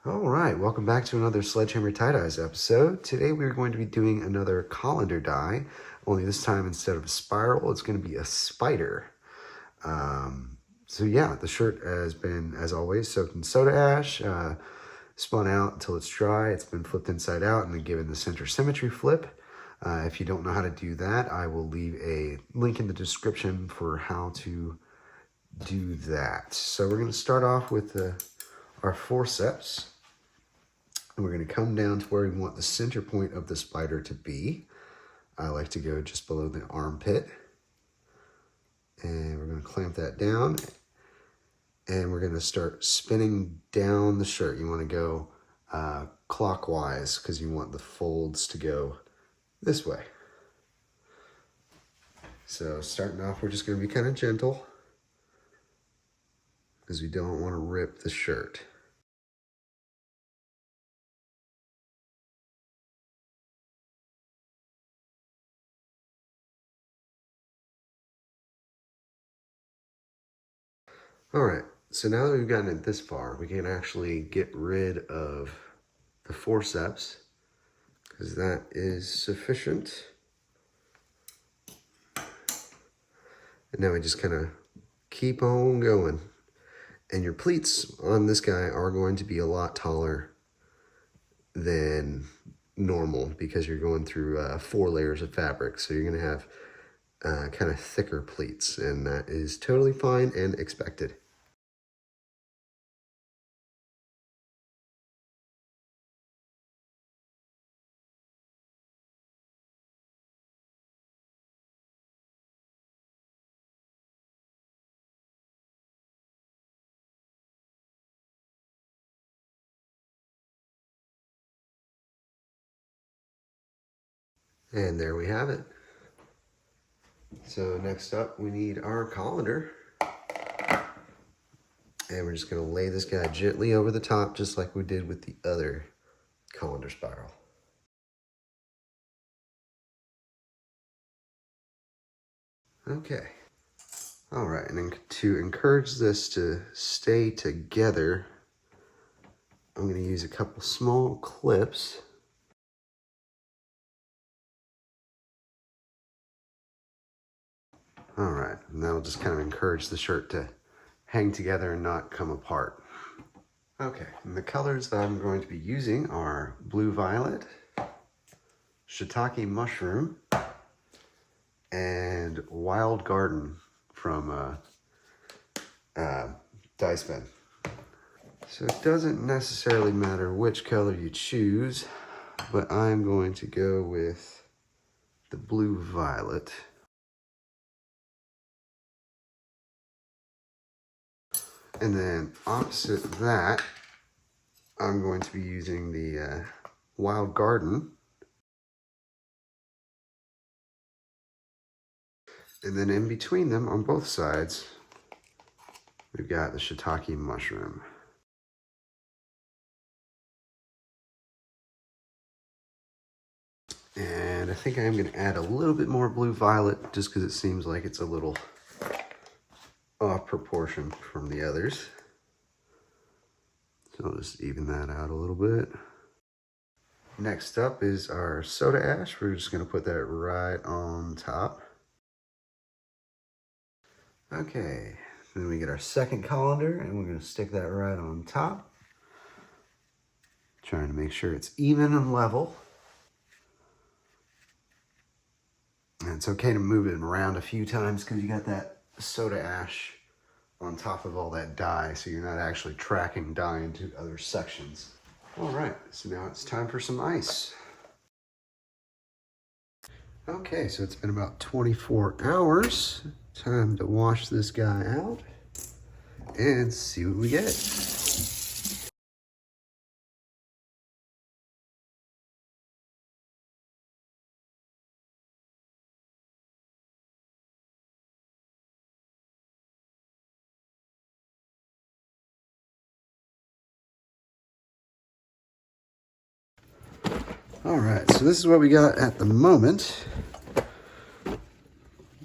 All right, welcome back to another Sledgehammer Tie-Dyes episode. Today we're going to be doing another colander die, only this time instead of a spiral, it's going to be a spider. So yeah, the shirt has been, as always, soaked in soda ash, spun out until it's dry. It's been flipped inside out and then given the center symmetry flip. If you don't know how to do that, I will leave a link in the description for how to do that. So we're going to start off with our forceps. And we're going to come down to where we want the center point of the spider to be. I like to go just below the armpit. And we're going to clamp that down. And we're going to start spinning down the shirt. You want to go clockwise because you want the folds to go this way. So starting off, we're just going to be kind of gentle because we don't want to rip the shirt. All right, so now that we've gotten it this far, we can actually get rid of the forceps because that is sufficient. And now we just kind of keep on going. And your pleats on this guy are going to be a lot taller than normal because you're going through 4 layers of fabric. So you're going to have kind of thicker pleats, and that is totally fine and expected. And there we have it. So next up, we need our colander. And we're just going to lay this guy gently over the top, just like we did with the other colander spiral. Okay. All right, and to encourage this to stay together, I'm going to use a couple small clips. All right, and that'll just kind of encourage the shirt to hang together and not come apart. Okay, and the colors that I'm going to be using are blue violet, shiitake mushroom, and wild garden from Dye Spin. So it doesn't necessarily matter which color you choose, but I'm going to go with the blue violet. And then opposite that, I'm going to be using the wild garden. And then in between them, on both sides, we've got the shiitake mushroom. And I think I am going to add a little bit more blue violet just because it seems like it's a little off proportion from the others. So I'll just even that out a little bit. Next up is our soda ash. We're just going to put that right on top. Okay, then we get our second colander and we're going to stick that right on top. Trying to make sure it's even and level. And it's okay to move it around a few times because you got that soda ash on top of all that dye, so you're not actually tracking dye into other sections. All right, so now it's time for some ice. Okay, so it's been about 24 hours. Time to wash this guy out and see what we get. All right, so this is what we got at the moment.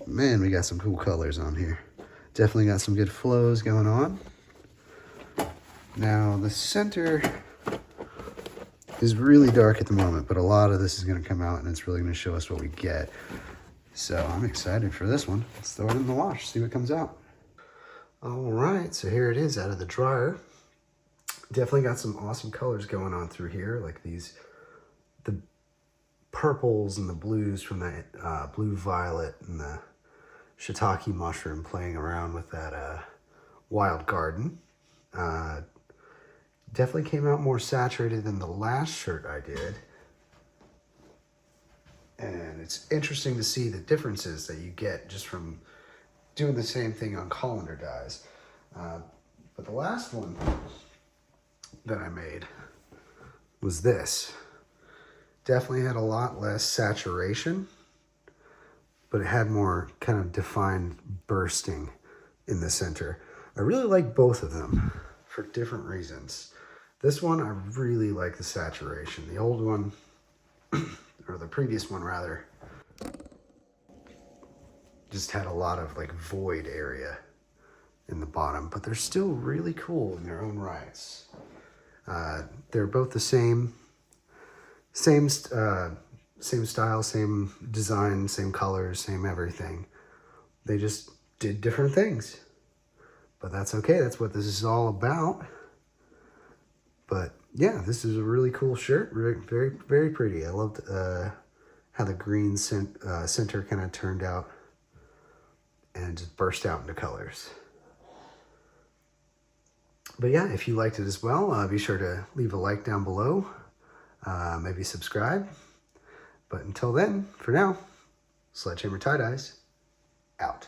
Man, we got some cool colors on here. Definitely got some good flows going on. Now the center is really dark at the moment, but a lot of this is going to come out and it's really going to show us what we get. So I'm excited for this one. Let's throw it in the wash, see what comes out. All right, so here it is out of the dryer. Definitely got some awesome colors going on through here, like these, the purples and the blues from that blue violet and the shiitake mushroom playing around with that wild garden. Definitely came out more saturated than the last shirt I did. And it's interesting to see the differences that you get just from doing the same thing on colander dyes. But the last one that I made was this. Definitely had a lot less saturation, but it had more kind of defined bursting in the center. I really like both of them for different reasons. This one, I really like the saturation. The old one, or the previous one rather, just had a lot of like void area in the bottom, but they're still really cool in their own rights. They're both the same style, same design, same colors, same everything. They just did different things, but that's okay. That's what this is all about. But yeah, this is a really cool shirt. Very, very pretty. I loved how the green center kind of turned out and just burst out into colors. But yeah, if you liked it as well, be sure to leave a like down below. Maybe subscribe. But until then, for now, Sledgehammer Tie Dyes, out.